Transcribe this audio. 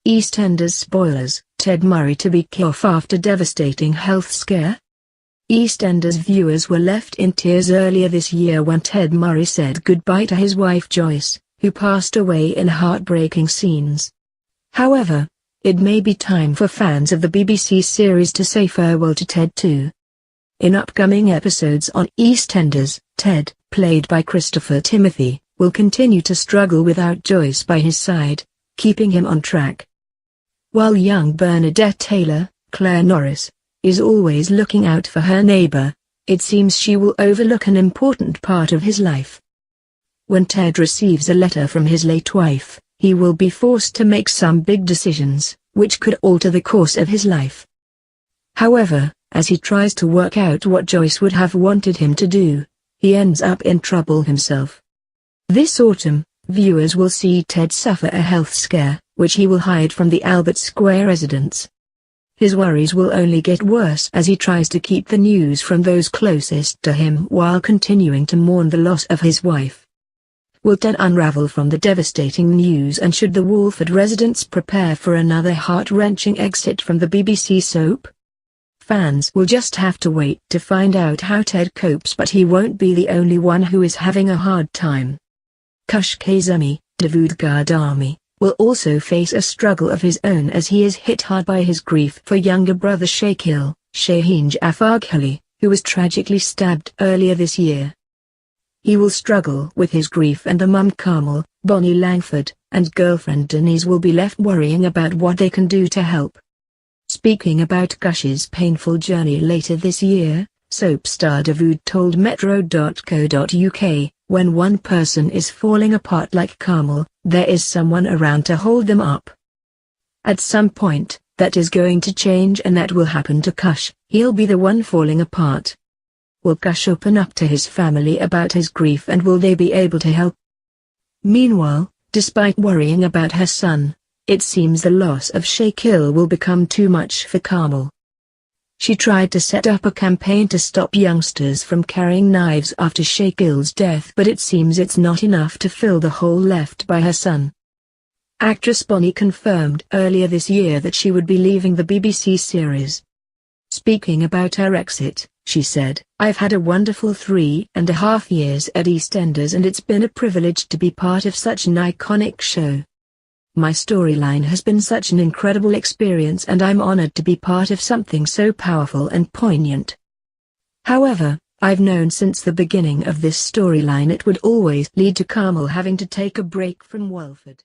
EastEnders spoilers, Ted Murray to be killed after devastating health scare? EastEnders viewers were left in tears earlier this year when Ted Murray said goodbye to his wife Joyce, who passed away in heartbreaking scenes. However, it may be time for fans of the BBC series to say farewell to Ted too. In upcoming episodes on EastEnders, Ted, played by Christopher Timothy, will continue to struggle without Joyce by his side, keeping him on track. While young Bernadette Taylor, Norris, is always looking out for her neighbour, it seems she will overlook an important part of his life. When Ted receives a letter from his late wife, he will be forced to make some big decisions, which could alter the course of his life. However, as he tries to work out what Joyce would have wanted him to do, he ends up in trouble himself. This autumn, viewers will see Ted suffer a health scare, which he will hide from the Albert Square residents. His worries will only get worse as he tries to keep the news from those closest to him while continuing to mourn the loss of his wife. Will Ted unravel from the devastating news, and should the Walford residents prepare for another heart-wrenching exit from the BBC soap? Fans will just have to wait to find out how Ted copes, but he won't be the only one who is having a hard time. Kush Kazemi, Dawood Gardami, will also face a struggle of his own as he is hit hard by his grief for younger brother Shakil, Shaheen Jafarghali, who was tragically stabbed earlier this year. He will struggle with his grief, and the mum Carmel, Bonnie Langford, and girlfriend Denise will be left worrying about what they can do to help. Speaking about Kush's painful journey later this year, soap star Dawood told Metro.co.uk, "When one person is falling apart like Carmel, there is someone around to hold them up. At some point, that is going to change, and that will happen to Kush. He'll be the one falling apart. Will Kush open up to his family about his grief, and will they be able to help?" Meanwhile, despite worrying about her son, it seems the loss of Shakil will become too much for Carmel. She tried to set up a campaign to stop youngsters from carrying knives after Shakil's death, but it seems it's not enough to fill the hole left by her son. Actress Bonnie confirmed earlier this year that she would be leaving the BBC series. Speaking about her exit, she said, "I've had a wonderful 3.5 years at EastEnders, and it's been a privilege to be part of such an iconic show. My storyline has been such an incredible experience, and I'm honored to be part of something so powerful and poignant. However, I've known since the beginning of this storyline it would always lead to Carmel having to take a break from Walford."